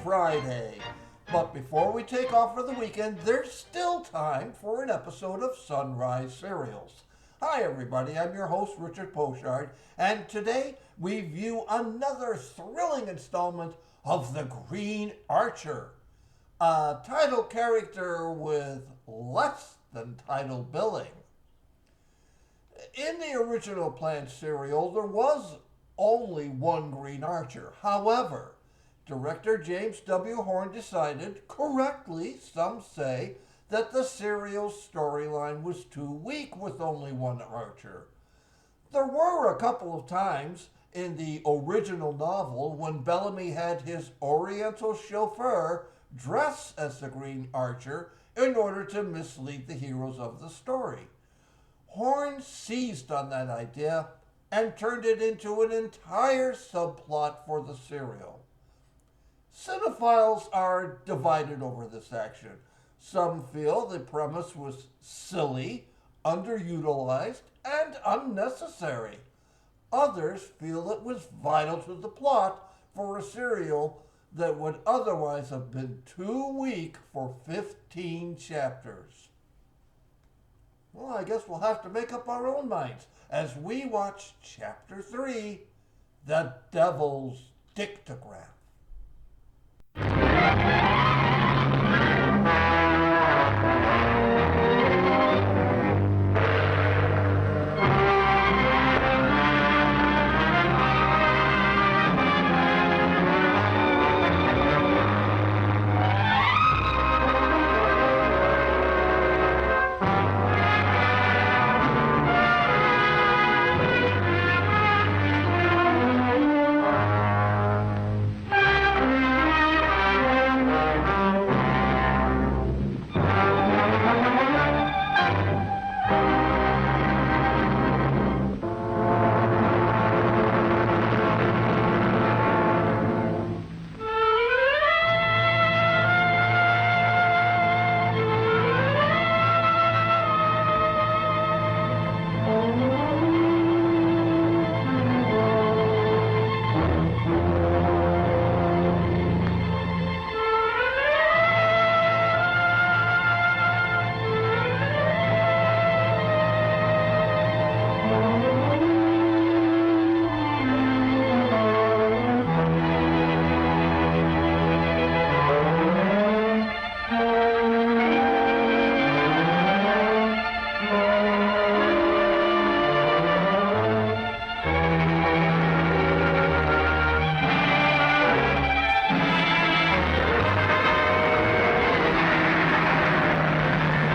Friday. But before we take off for the weekend, there's still time for an episode of Sunrise Serials. Hi everybody, I'm your host Richard Pochard, and today we view another thrilling installment of The Green Archer, a title character with less than title billing. In the original planned serial, there was only one Green Archer. However, director James W. Horn decided, correctly some say, that the serial's storyline was too weak with only one Archer. There were a couple of times in the original novel when Bellamy had his Oriental chauffeur dress as the Green Archer in order to mislead the heroes of the story. Horn seized on that idea and turned it into an entire subplot for the serial. Cinephiles are divided over this action. Some feel the premise was silly, underutilized, and unnecessary. Others feel it was vital to the plot for a serial that would otherwise have been too weak for 15 chapters. Well, I guess we'll have to make up our own minds as we watch Chapter 3, The Devil's Dictograph.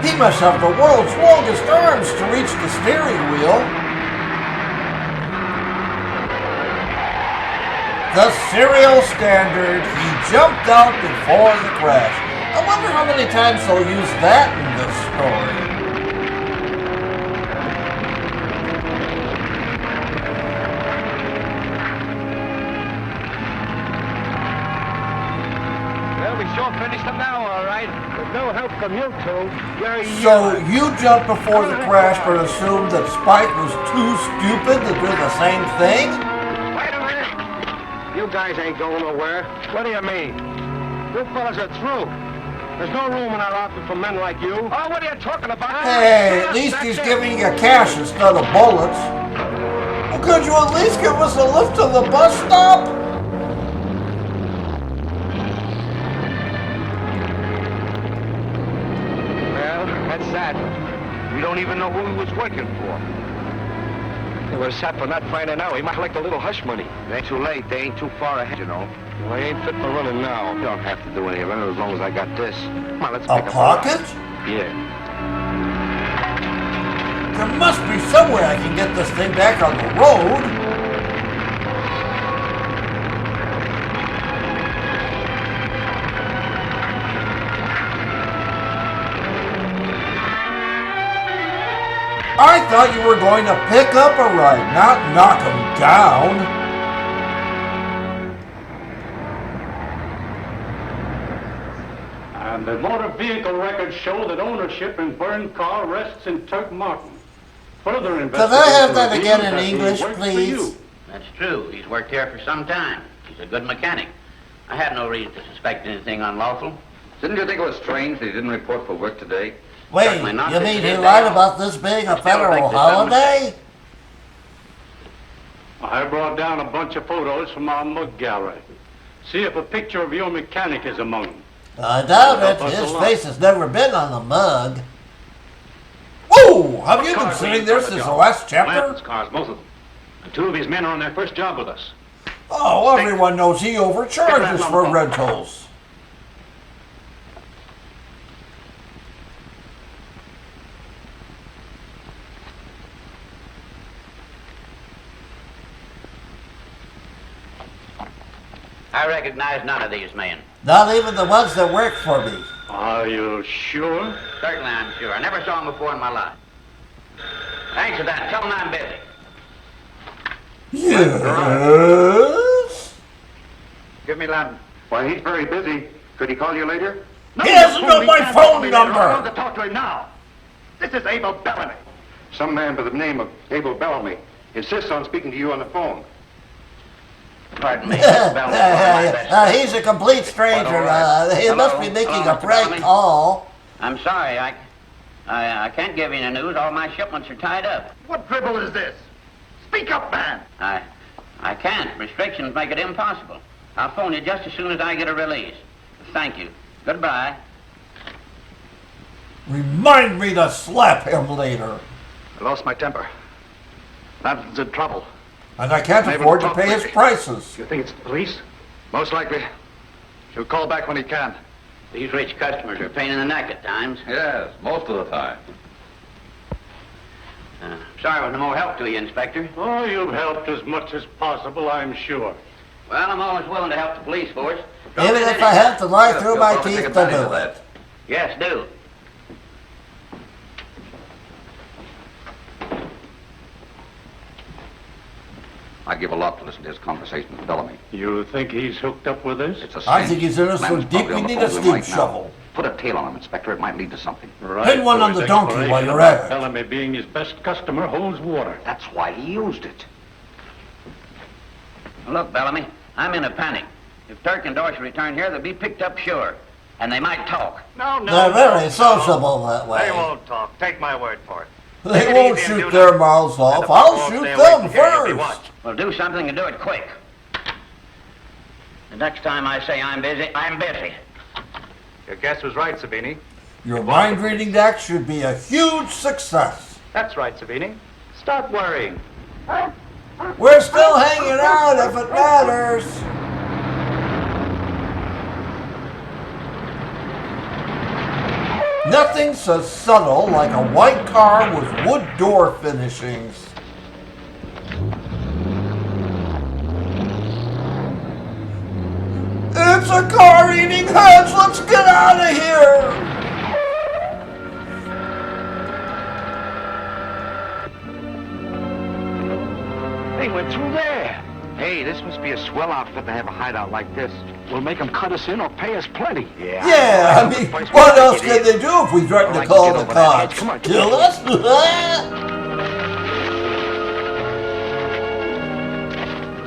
He must have the world's longest arms to reach the steering wheel. The serial standard, he jumped out before the crash. I wonder how many times they'll use that in this story. Well, we sure finished them now, all right. With no help from you two. So you jumped before the crash but assumed that Spike was too stupid to do the same thing? Wait a minute. You guys ain't going nowhere. What do you mean? You fellas are through. There's no room in our outfit for men like you. Oh, what are you talking about? Hey, at least he's giving you cash instead of bullets. Well, could you at least give us a lift to the bus stop? That's that. We don't even know who he was working for. They were set for not finding out. He might collect a little hush money. It ain't too late. They ain't too far ahead, you know. Well, I ain't fit for running now. You don't have to do any running as long as I got this. Come on, let's pick a pocket? Yeah. There must be some way I can get this thing back on the road. I thought you were going to pick up a ride, not knock him down. And the motor vehicle records show that ownership in Byrne's car rests in Turk Martin. Further investigation. Could I have that again in English, please? That's true. He's worked here for some time. He's a good mechanic. I had no reason to suspect anything unlawful. Didn't you think it was strange that he didn't report for work today? Wait, Certainly not. you This mean is he his lied day about this being a I still think federal there's some holiday? I brought down a bunch of photos from our mug gallery. See if a picture of your mechanic is among them. I doubt it. Help us His a lot. face has never been on the mug. Whoa! Have you been Cars sitting leading there from the since the job. last chapter? Lance cars, both of them. And 2 of his men are on their first job with us. Oh, everyone knows he overcharges for rentals. I recognize none of these men. Not even the ones that work for me. Are you sure? Certainly, I'm sure. I never saw them before in my life. Thanks for that. Tell them I'm busy. Yes? Give me Lamb. Why, he's very busy. Could he call you later? He doesn't know my phone I number. want to talk to him now. This is Abel Bellamy. Some man by the name of Abel Bellamy insists on speaking to you on the phone. Pardon me. Bellamy. He's a complete stranger. He must be making a Mr. prank Bellamy. call. I'm sorry. I can't give you the news. All my shipments are tied up. What dribble is this? Speak up, man. I can't. Restrictions make it impossible. I'll phone you just as soon as I get a release. Thank you. Goodbye. Remind me to slap him later. I lost my temper. Lambton's in trouble. And I can't Maybe afford to we'll pay talk his quickly. prices. You think it's the police? Most likely. He'll call back when he can. These rich customers are a pain in the neck at times. Yes, most of the time. Sorry I was no more help to you, Inspector. Oh, you've helped as much as possible, I'm sure. Well, I'm always willing to help the police force. Even if I have to lie Yes, through you'll my probably teeth take to advantage do of it. that. Yes, do. I give a lot to listen to his conversation with Bellamy. You think he's hooked up with this? It's a I cinch. think he's in us so Lamb's deep probably we on the need phone a with him steam right now. shovel. Put a tail on him, Inspector. It might lead to something. Right. Pin one so on his the donkey while explanation you're about at it. Bellamy being his best customer holds water. That's why he used it. Look, Bellamy, I'm in a panic. If Turk and Dorsey return here, they'll be picked up sure. And they might talk. No. They're very sociable that way. They won't talk. Take my word for it. They Take it won't easy and shoot do their nothing. mouths And off. the I'll buck won't shoot stay away them from here if he first. wants. Well, do something and do it quick. The next time I say I'm busy, I'm busy. Your guess was right, Sabini. Your mind reading act should be a huge success. That's right, Sabini. Start worrying. We're still hanging out if it matters. Nothing so subtle like a white car with wood door finishings. It's a car eating heads! Let's get out of here! They went through there. Hey, this must be a swell outfit to have a hideout like this. We'll make them cut us in or pay us plenty. Yeah, I mean, what else can they do if we threaten to call the cops? Kill us?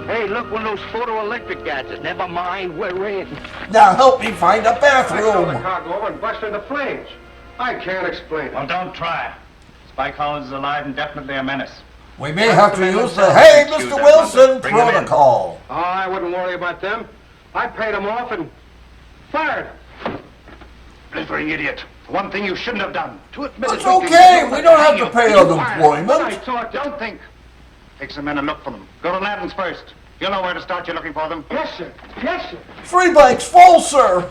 Hey, look, one of those photoelectric gadgets. Never mind, we're in. Now help me find a I saw the bathroom. car go over and bust into flames. I can't explain it. Well, don't try. Spike Collins is alive and definitely a menace. We may have to use the Hey, Mr. Wilson protocol. Oh, I wouldn't worry about them. I paid them off and fired them. Blithering idiot. One thing you shouldn't have done. To admit It's okay. We don't have to pay unemployment. I thought, don't think. Take some men and look for them. Go to Lanton's first. You'll know where to start. You're looking for them. Yes, sir. Yes, sir. 3 blanks full, sir.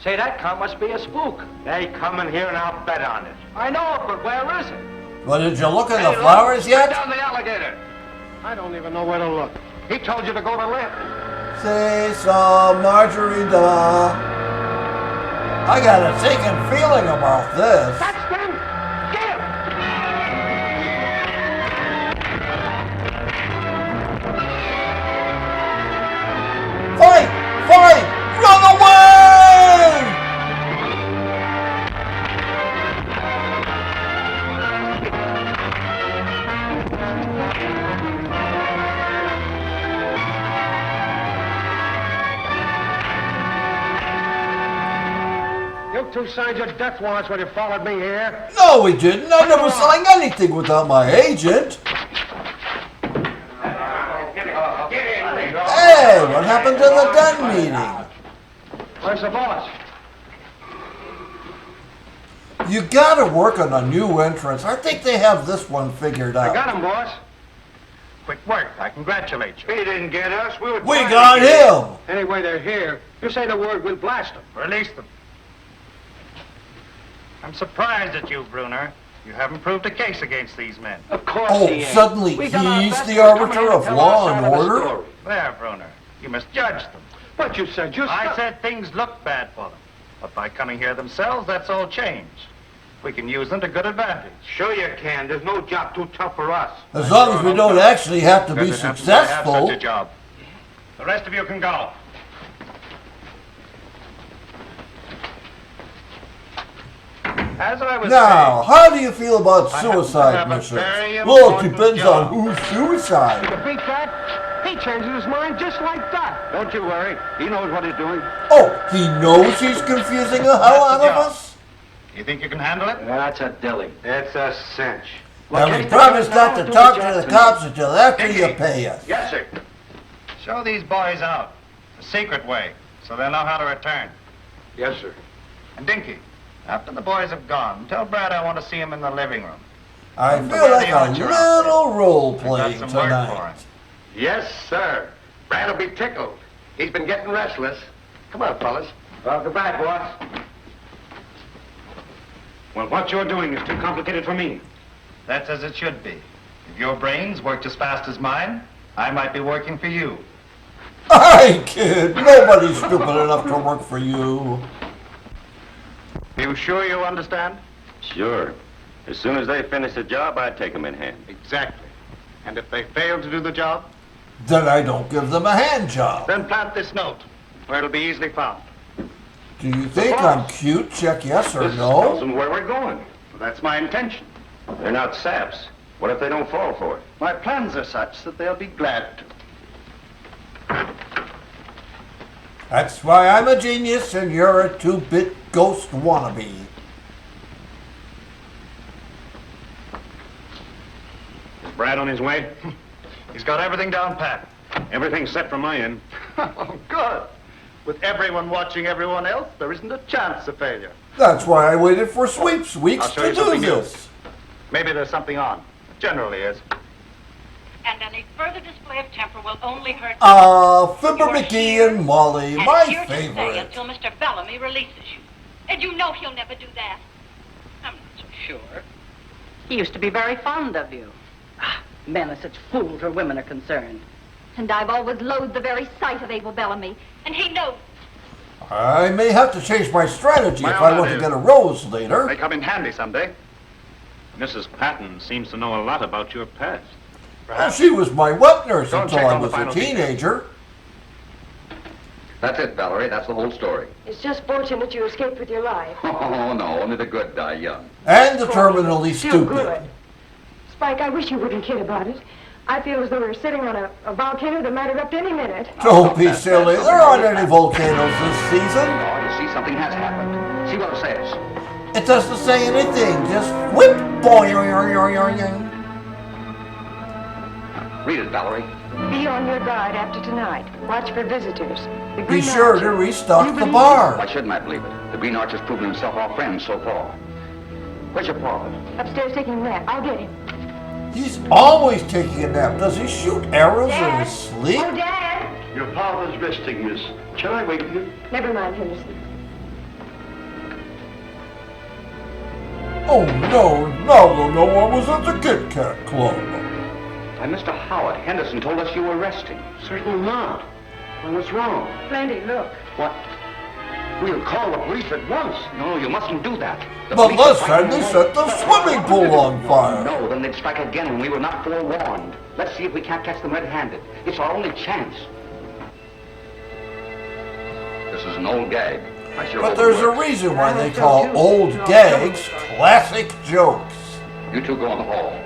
Say, that car must be a spook. They come in here and I'll bet on it. I know, but where is it? Well, did you look at the flowers yet? Down the alligator. I don't even know where to look. He told you to go to left. Say some Marjorie da. I got a sinking feeling about this. That's them. Get Fight! Fight! Run away! took 2 signed your death warrants when you followed me here. No, we didn't. I never signed anything without my agent. Hey, what happened to the den meeting? Where's the boss? You gotta work on a new entrance. I think they have this one figured I out. got him, boss. Quick work. I congratulate you. He didn't get us. We We got him! Anyway, they're here. You say the word, we'll blast them. Release them. I'm surprised at you, Bruner. You haven't proved a case against these men. Of course Oh, he ain't. suddenly We done our he's best the to come arbiter in and of tell law our and side of the order? story. There, Bruner. You misjudged them. What you said, just I said things looked bad for them. But by coming here themselves, that's all changed. We can use them to good advantage. Sure you can. There's no job too tough for us. As long as we don't actually have to be Because it happens I have successful. such a job. The rest of you can go. As I was Now, how do you feel about I happen to suicide have a missions? very Well, it important depends job. on who's suicide. You beat that? He changes his mind just like that. Don't you worry. He knows what he's doing. Oh, he knows he's confusing the hell out of us? You think you can handle it? That's a dilly. It's a cinch. And we promise not to talk to the cops until after you pay us. Yes, sir. Show these boys out. A secret way, so they'll know how to return. Yes, sir. And Dinky, after the boys have gone, tell Brad I want to see him in the living room. I Don't feel forget like the a amateur little role We've playing got some work for tonight. him. Yes, sir. Brad'll be tickled. He's been getting restless. Come on, fellas. Well, goodbye, boss. Well, what you're doing is too complicated for me. That's as it should be. If your brains worked as fast as mine, I might be working for you. Hey, kid, nobody's stupid enough to work for you. You sure you understand? Sure. As soon as they finish the job, I'd take them in hand. Exactly. And if they fail to do the job, Then I don't give them a hand job. then plant this note, where it'll be easily found. Do you think I'm cute? Check yes or This tells no. them where we're going. Well, that's my intention. They're not saps. What if they don't fall for it? My plans are such that they'll be glad to. That's why I'm a genius and you're a 2-bit ghost wannabe. Is Brad on his way? He's got everything down pat. Everything's set from my end. Oh, good. With everyone watching everyone else, there isn't a chance of failure. That's why I waited for sweeps weeks I'll show to you do something new. this. Maybe there's something on. Generally is. And any further display of temper will only hurt Fibber McGee and Molly, and my here to stay favorite. until Mr. Bellamy releases you. And you know he'll never do that. I'm not so sure. He used to be very fond of you. Ah, men are such fools where women are concerned. And I've always loathed the very sight of Abel Bellamy. And he knows. I may have to change my strategy Well, if I that want to is. get a rose later. May come in handy someday. Mrs. Patton seems to know a lot about your past. Well, she was my wet nurse Don't until check I on the was a final details. teenager. That's it, Valerie. That's the whole story. It's just fortunate you escaped with your life. Oh, no. Only the good die young. And the terminally Still stupid. good. Spike, I wish you wouldn't kid about it. I feel as though we're sitting on a volcano that might erupt any minute. Don't be silly. There aren't any volcanoes this season. Oh, you see, something has happened. See what it says. It doesn't say anything. Just whip, boy. Read it, Valerie. Be on your guard after tonight. Watch for visitors. The Be Green sure Archer. to restock You the believe bar. Why shouldn't I believe it? The Green Archer's proven himself our friend so far. Where's your father? Upstairs taking a nap. I'll get him. He's always taking a nap. Does he shoot arrows in Dad? his sleep? Oh, Dad! Your father's resting, miss. Shall I wait for you? Never mind, Henderson. Oh, no. No, I was at the Kit Kat Club. Why, Mr. Howard, Henderson told us you were resting. Certainly not. Well, what's wrong? Plenty, look. What? We'll call the police at once. No, you mustn't do that. The But police are last fighting time they away. set the swimming pool on fire. No, then they'd strike again when we were not forewarned. Let's see if we can't catch them red-handed. It's our only chance. This is an old gag. I sure But hope there's it a works. reason why they call old gags classic jokes. You two go in the hall.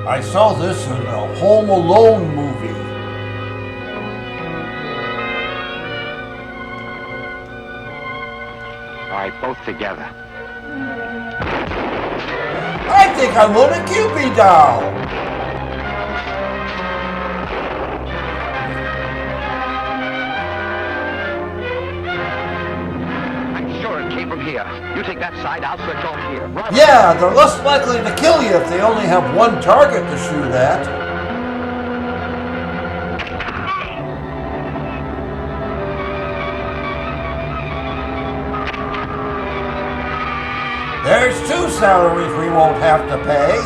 I saw this in a Home Alone movie. All right, both together. I think I want a Cupid doll. I'm sure it came from here. You take that side, I'll search over here. Right. Yeah, they're less likely to kill you if they only have one target to shoot at. There's 2 salaries we won't have to pay.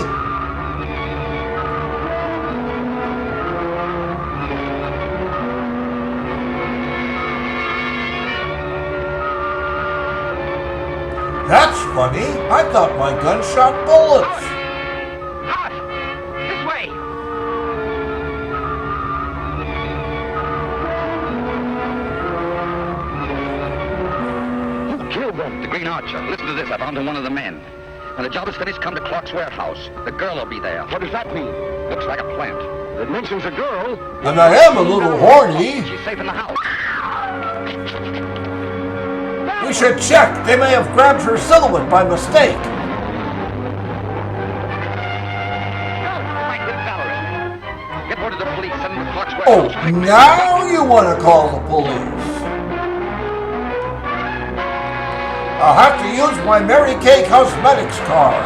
That's funny. I thought my gun shot bullets. Hush! This way! Who killed them? The Green Archer. Listen to this. I found him one of the men. When the job is finished, come to Clark's warehouse. The girl will be there. What does that mean? Looks like a plant. It mentions a girl. And I am a little horny. She's safe in the house. We should check. They may have grabbed her silhouette by mistake. Find Valerie. Get word to the police. Send them to Clark's Oh, warehouse. now you want to call the police. I'll have to use my Mary Kay Cosmetics card.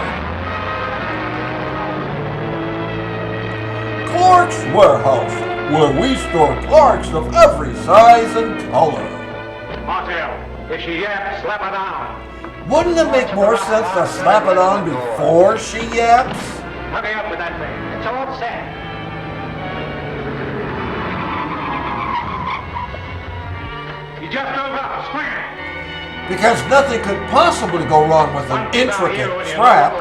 Clark's Warehouse, where we store Clarks of every size and color. Martel, if she yaps, slap her down. Wouldn't it make more sense to slap it on before she yaps? Hurry up with that thing. It's all set. You just drove up. Swing. Because nothing could possibly go wrong with an intricate trap.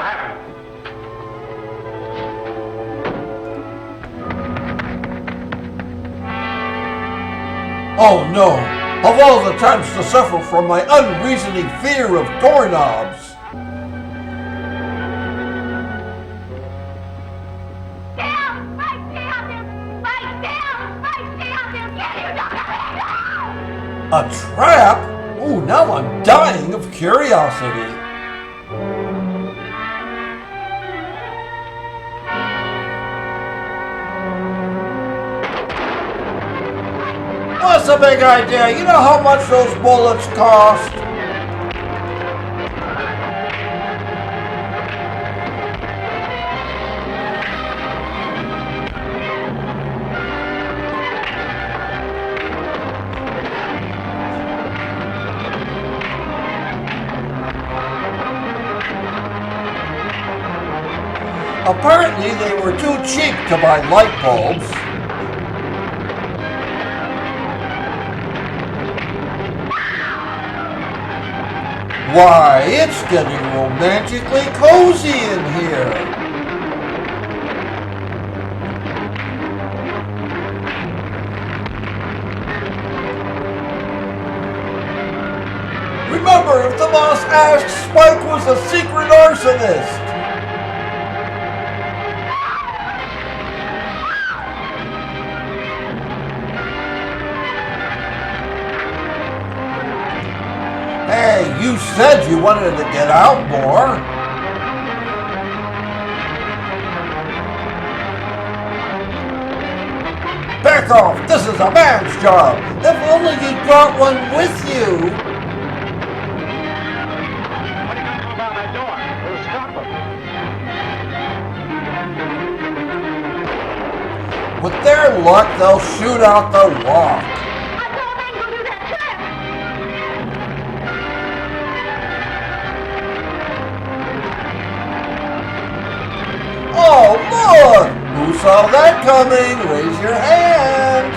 Oh no! Of all the times to suffer from my unreasoning fear of doorknobs! A trap? Ooh, now I'm dying of curiosity. What's the big idea? You know how much those bullets cost? Apparently they were too cheap to buy light bulbs. Why, it's getting romantically cozy in here. Remember, if the boss asked, Spike was a secret arsonist. Hey, you said you wanted to get out more. Back off! This is a man's job! If only you brought one with you! What are you going to do about that door? We'll stop them. With their luck, they'll shoot out the lock. Oh, look! Who saw that coming? Raise your hand!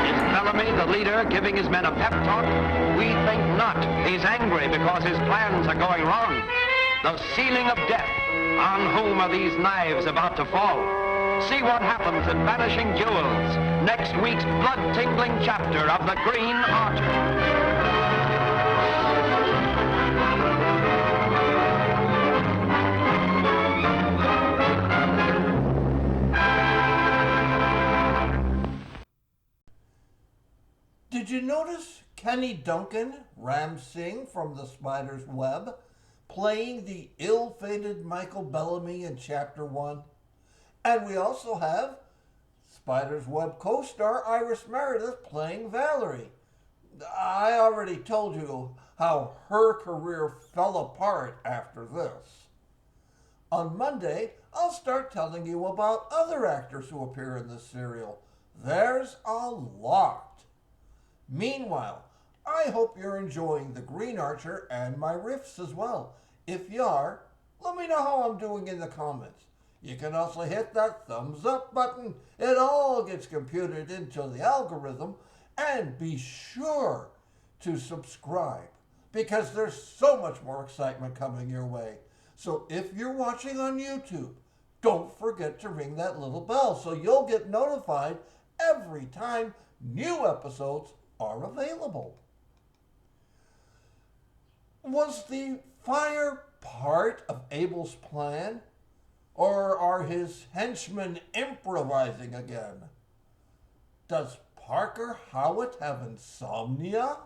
Is Bellamy, the leader, giving his men a pep talk? We think not. He's angry because his plans are going wrong. The ceiling of death. On whom are these knives about to fall? See what happens in Vanishing Jewels, next week's blood-tingling chapter of The Green Archer. Did you notice Kenny Duncan, Ram Singh from The Spider's Web, playing the ill-fated Michael Bellamy in Chapter 1? And we also have Spider's Web co-star Iris Meredith playing Valerie. I already told you how her career fell apart after this. On Monday, I'll start telling you about other actors who appear in this serial. There's a lot. Meanwhile, I hope you're enjoying The Green Archer and my riffs as well. If you are, let me know how I'm doing in the comments. You can also hit that thumbs up button. It all gets computed into the algorithm. And be sure to subscribe because there's so much more excitement coming your way. So if you're watching on YouTube, don't forget to ring that little bell so you'll get notified every time new episodes are available. Was the fire part of Abel's plan? Or are his henchmen improvising again? Does Parker Howitt have insomnia?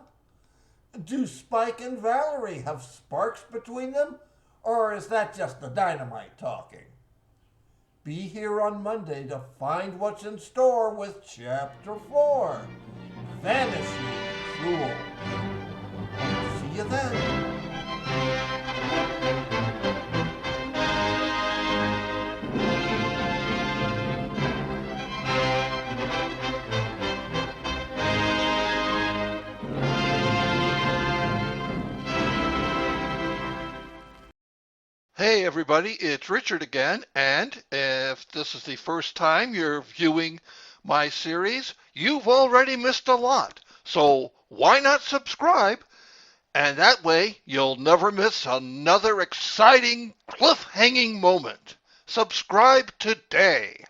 Do Spike and Valerie have sparks between them? Or is that just the dynamite talking? Be here on Monday to find what's in store with Chapter 4. Vanishing Jewel. See you then. Hey everybody, it's Richard again, and if this is the first time you're viewing my series, you've already missed a lot. So why not subscribe? And that way you'll never miss another exciting cliffhanging moment. Subscribe today.